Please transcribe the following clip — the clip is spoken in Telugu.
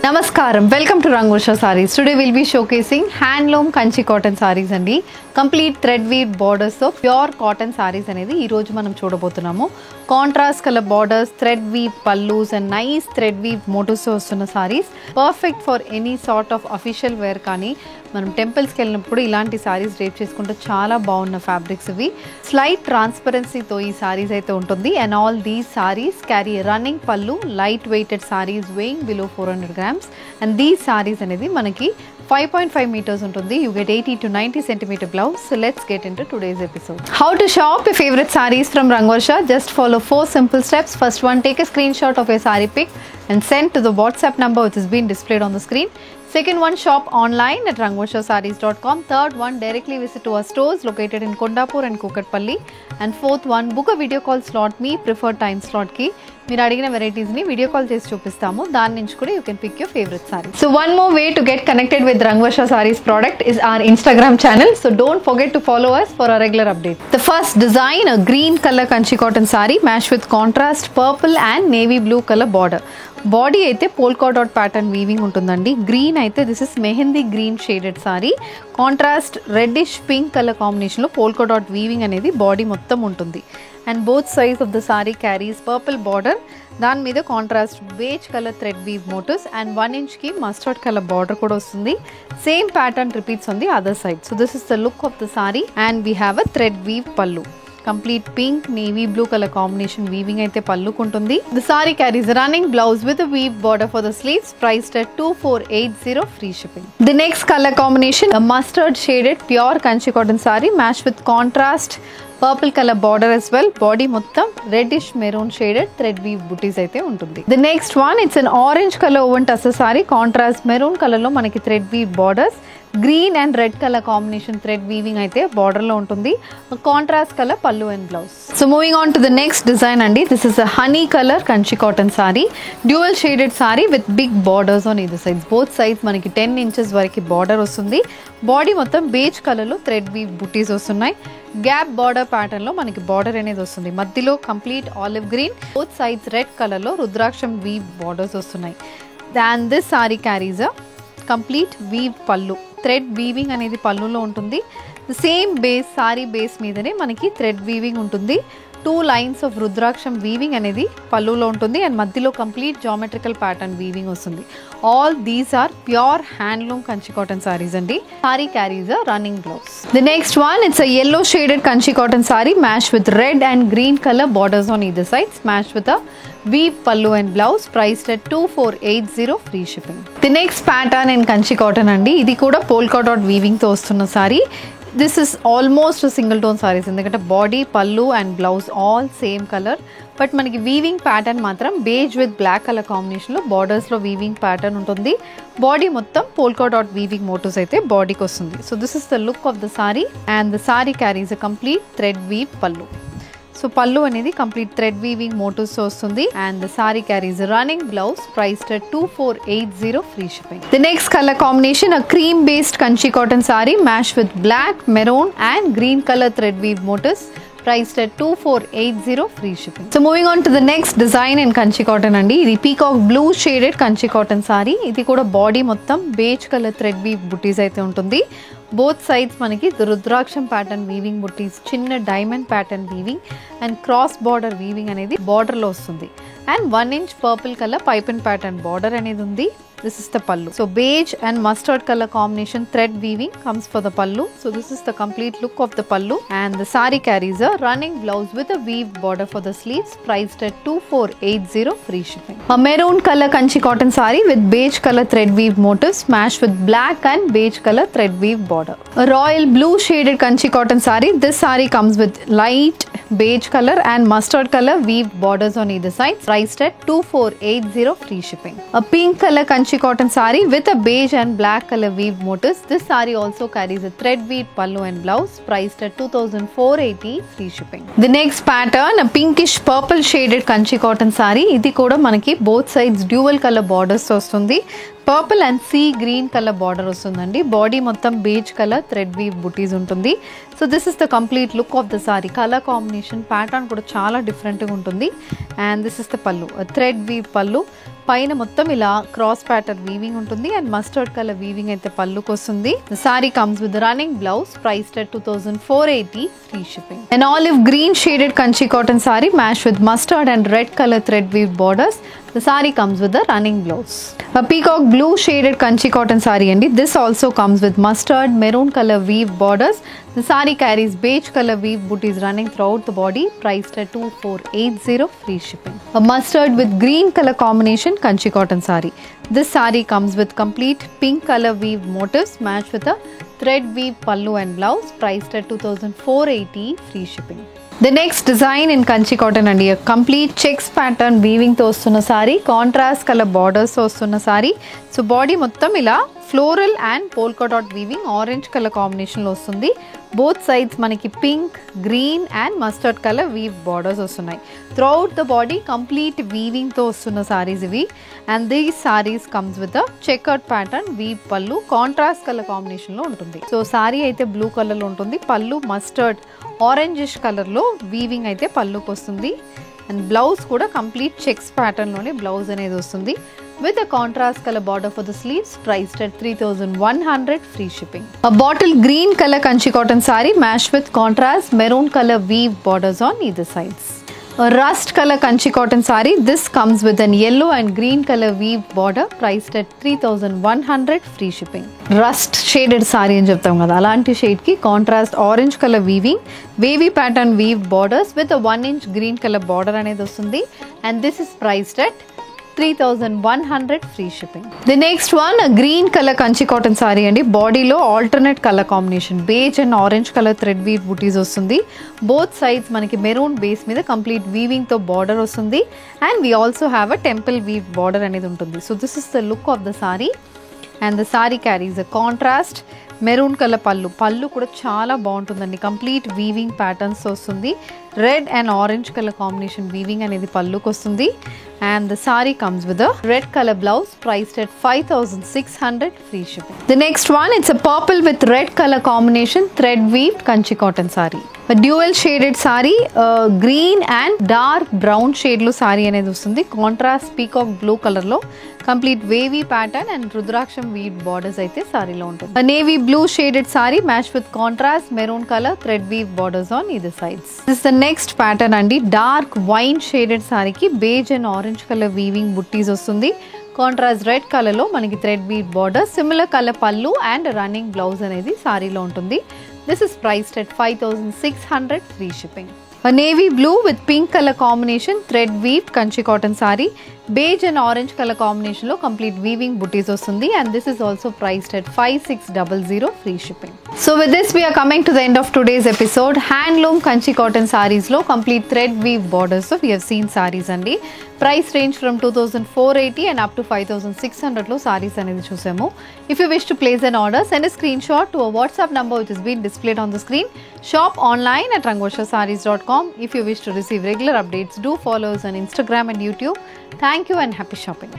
Namaskaram, welcome to Rangvarsha Sarees. Today we'll be showcasing handloom kanchi cotton sarees andi. Complete thread weave borders తో ప్యూర్ కాటన్ sarees అనేది ఈ రోజు మనం చూడబోతున్నాము. Contrast colour borders, thread weave palloos and nice thread weave motifs తో వస్తున్న sarees. Perfect for any sort of official wear కానీ మనం టెంపుల్స్కి వెళ్ళినప్పుడు ఇలాంటి సారీస్ డ్రేప్ చేసుకుంటే చాలా బాగున్న ఫ్యాబ్రిక్స్ ఇవి. స్లైట్ ట్రాన్స్పరెన్సీతో ఈ సారీస్ అయితే ఉంటుంది. And all these saris carry running పళ్ళు, light weighted saris weighing below 400 grams. And these saris అనేది మనకి 5.5 meters ఉంటుంది. You get 80 to 90 centimeter blouse. So let's get into today's episode. How to shop your favorite sarees from Rangvarsha? Just follow 4 simple steps. First one, take a screenshot of your saree pic and send to the WhatsApp number which is being displayed on the screen. Second one, shop online at rangvarshasarees.com. Third one, directly visit to our stores located in Kondapur and Kukatpalli. And fourth one, book a video call slot, me preferred time slot ki మీరు అడిగిన వెరైటీస్ ని వీడియో కాల్ చేసి చూపిస్తాము. దాని నుంచి కూడా you can pick your favourite saree. So one more way to get connected with Rangvarsha Sarees product is our Instagram channel. So don't forget to follow us for our regular update. The first design, a green color kanchi cotton saree matched with contrast purple and navy blue color border. Body అయితే పోల్కా డాట్ ప్యాటర్న్ వీవింగ్ ఉంటుందండి. గ్రీన్ అయితే this is mehndi green shaded saree. Contrast reddish pink colour కాంబినేషన్లో పోల్కా డాట్ వీవింగ్ అనేది బాడీ మొత్తం ఉంటుంది. And both sides of the saree carries purple border. దాని మీద contrast beige colour thread weave motifs and 1 inch mustard colour border కూడా వస్తుంది. Same pattern repeats on the other side. So this is the look of the saree and we have a thread weave పల్లు. Complete pink navy blue colour combination weaving అయితే పల్లుకుంటుంది. The sari carries running blouse with weave border for the sleeves. Priced at 2480 free shipping. The next colour combination mustard shaded pure Kanchi cotton sorry match with contrast purple colour border as well. Body మొత్తం reddish maroon shaded thread weave buttis అయితే ఉంటుంది. The next one, it's an orange colour woven tussar sorry. Contrast maroon colour లో మనకి thread weave borders, green and red colour combination thread weaving అయితే బార్డర్ లో ఉంటుంది. కాంట్రాస్ట్ కలర్ పల్లు and blouse. So moving on to the next design అండి. This is a honey colour Kanchi cotton sari. Dual shaded sari with big borders on either sides. Both sides మనకి 10 inches వరకు బార్డర్ వస్తుంది. బాడీ మొత్తం బేజ్ కలర్ లో థ్రెడ్ వీవ్ బుటీస్ వస్తున్నాయి. గ్యాప్ బార్డర్ ప్యాటర్న్ లో మనకి బార్డర్ అనేది వస్తుంది. మధ్యలో complete olive green, both sides red colour లో రుద్రాక్షం వీవ్ బార్డర్స్ వస్తున్నాయి. And this saree carries a complete weave pallu. Thread weaving అనేది పల్లులో ఉంటుంది. సేమ్ బేస్ సారీ బేస్ మీదనే మనకి థ్రెడ్ వీవింగ్ ఉంటుంది. 2 lines ఆఫ్ రుద్రాక్షం వీవింగ్ అనేది పల్లులో ఉంటుంది అండ్ మధ్యలో కంప్లీట్ జామెట్రికల్ ప్యాటర్న్ వీవింగ్ వస్తుంది. All these are pure handloom Kanchi cotton saris అండి. Sari carries a running blouse. The next one, it's a yellow shaded Kanchi cotton sorry match with red and green colour borders on either sides. Match with a weave pallu and blouse. priced at 2480 free shipping. The next pattern in kanchi cotton andi. ఇది కూడా polka dot weaving తో వస్తున్న saree. This is almost single tone sarees. ఎందుకంటే body pallu and blouse all same colour. But మనకి వీవింగ్ ప్యాటర్న్ మాత్రం బేజ్ విత్ బ్లాక్ కలర్ కాంబినేషన్లో బార్డర్స్లో వీవింగ్ ప్యాటర్న్ ఉంటుంది. బాడీ మొత్తం పోల్కా డాట్ వీవింగ్ మోటివ్స్ అయితే బాడీకి వస్తుంది. So this is the look of the saree and the saree carries a complete thread weave pallu. So pallu అనేది కంప్లీట్ థ్రెడ్ వీవింగ్ మోటివ్స్ వస్తుంది and the saree carries running blouse. Priced at 2480 free shipping. The next colour combination, a cream based Kanchi cotton sorry match with black, maroon and green colour thread weave motifs. priced at 2480 free shipping. So moving on to the next design in kanchi cotton andi. ఇది peacock blue shaded Kanchi cotton sorry. ఇది కూడా బాడీ మొత్తం beige colour thread weave buttis అయితే ఉంటుంది. బోత్ సైడ్స్ మనకి రుద్రాక్షం ప్యాటర్న్ వీవింగ్ బుటీస్, చిన్న diamond pattern weaving and cross border weaving అనేది బార్డర్ లో వస్తుంది. And 1 inch purple colour pipe and pattern border అనేది ఉంది. This is the pallu. So beige and mustard color combination thread weaving comes for the pallu. So this is the complete look of the pallu and the saree carries a running blouse with a weave border for the sleeves. Priced at 2480 free shipping. A maroon color kanchi cotton saree with beige color thread weave motifs matched with black and beige color thread weave border. A royal blue shaded kanchi cotton saree. This saree comes with light beige color and mustard color weave borders on either side. Priced at 2480 free shipping. A pink color kanchi cotton saree with a beige and black color weave motifs. This saree also carries a thread weave pallu and blouse. Priced at 2480 free shipping. The next pattern, a pinkish purple shaded kanchi cotton saree. ఇది కూడా మనకి both sides dual color borders వస్తుంది. Purple and sea green colour border వస్తుందండి. బాడీ మొత్తం బేజ్ కలర్ థ్రెడ్ వీవ్ బుటీస్ ఉంటుంది. So this is the complete look of the sorry. Colour combination combination pattern కూడా చాలా డిఫరెంట్గా ఉంటుంది. అండ్ దిస్ ఇస్ ద పళ్ళు, థ్రెడ్ వీవ్ పళ్ళు. పైన మొత్తం ఇలా క్రాస్ ప్యాటర్న్ వీవింగ్ ఉంటుంది అండ్ మస్టర్డ్ కలర్ వీవింగ్ అయితే పళ్ళుకి వస్తుంది. The sorry comes with running blouse, priced at 2480, free shipping. An olive green shaded kanchi cotton saree matched with mustard and red color thread weave borders. The saree comes with a running blouse. A peacock blue shaded kanchi cotton saree andi. This also comes with mustard maroon color weave borders. The saree carries beige color weave booties running throughout the body, priced at 2480, free shipping. A mustard with green color combination kanchi cotton saree. This saree comes with complete pink color weave motifs matched with a thread weave pallu and blouse, priced at 2480, free shipping. The next design in kanchi cotton and a complete checks pattern weaving తో వస్తున్న సారీ, కాంట్రాస్ట్ కలర్ బార్డర్స్ తో వస్తున్న సారీ. సో బాడీ మొత్తం ఇలా floral and polka dot weaving orange colour కాంబినేషన్లో వస్తుంది. బోత్ సైడ్స్ మనకి pink, green and mustard colour weave borders వస్తున్నాయి. త్రూఅవుట్ ద బాడీ కంప్లీట్ వీవింగ్తో వస్తున్న సారీస్ ఇవి. And these saris comes with a checkered pattern weave pallu, contrast colour కాంబినేషన్లో ఉంటుంది. సో సారీ అయితే బ్లూ కలర్లో ఉంటుంది, పళ్ళు మస్టర్డ్ ఆరెంజిష్ కలర్లో వీవింగ్ అయితే పళ్ళుకి వస్తుంది. అండ్ బ్లౌజ్ కూడా కంప్లీట్ చెక్స్ ప్యాటర్న్లోనే బ్లౌజ్ అనేది వస్తుంది with a contrast color border for the sleeves, priced at 3100, free shipping. A bottle green color kanchi cotton saree matched with contrast maroon color weave borders on either sides. A rust color kanchi cotton saree. This comes with an yellow and green color weave border, priced at 3100, free shipping. Rust shaded saree అని చెప్తాం కదా, అలాంటి షేడ్ కి contrast orange colour weaving, wavy pattern weave borders with 1 inch green colour border అనేది వస్తుంది. And this is priced at 3100, free shipping. The next one, a green color kanchi cotton saree andi. Bodylo alternate color combination, beige and orange color thread weave booties వస్తుంది. Both sides మనకి మెరూన్ బేస్ మీద కంప్లీట్ వీవింగ్ తో బార్డర్ వస్తుంది. And we also have a temple weave border అనేది ఉంటుంది. So this is the look of the saree. And the saree carries a contrast maroon colour పళ్ళు. పళ్ళు కూడా చాలా బాగుంటుందండి, కంప్లీట్ వీవింగ్ ప్యాటర్న్స్ వస్తుంది. Red and orange colour combination weaving అనేది పళ్ళుకి వస్తుంది. And the saree comes with a red color blouse, priced at 5600, free shipping. The next one, it's a purple with red color combination thread weaved kanchi cotton saree. A dual shaded saree, green and dark brown shade lo saree అనేది వస్తుంది. కాంట్రాస్ట్ పీకాక్ బ్లూ కలర్ లో కంప్లీట్ వేవీ ప్యాటర్న్ అండ్ రుద్రాక్షం వీవ్ బార్డర్స్ అయితే సారీలో ఉంటుంది. A navy blue shaded saree matched with contrast maroon color thread weave borders on either sides. This is the next pattern andi. Dark wine shaded saree ki beige and orange color weaving butties వస్తుంది. కాంట్రాస్ట్ రెడ్ కలర్ లో మనకి thread weave border, similar colour pallu and running blouse అనేది సారీలో ఉంటుంది. This is priced at 5600, free shipping. A navy blue with pink color combination thread weaved kanchi cotton saree, beige and orange color combination lo complete weaving booties వస్తుంది. And this is also priced at 5600, free shipping. So with this we are coming to the end of today's episode. Handloom kanchi cotton sarees lo complete thread weave borders. So we have seen sarees andi. Price range from 2480 and up to 5600 లో sarees అనేది చూసాము. If you wish to place an order, send a screenshot to a WhatsApp number which is being displayed on the screen. Shop online at rangoshasarees.com. If you wish to receive regular updates, do follow us on Instagram and YouTube. Thank you and happy shopping.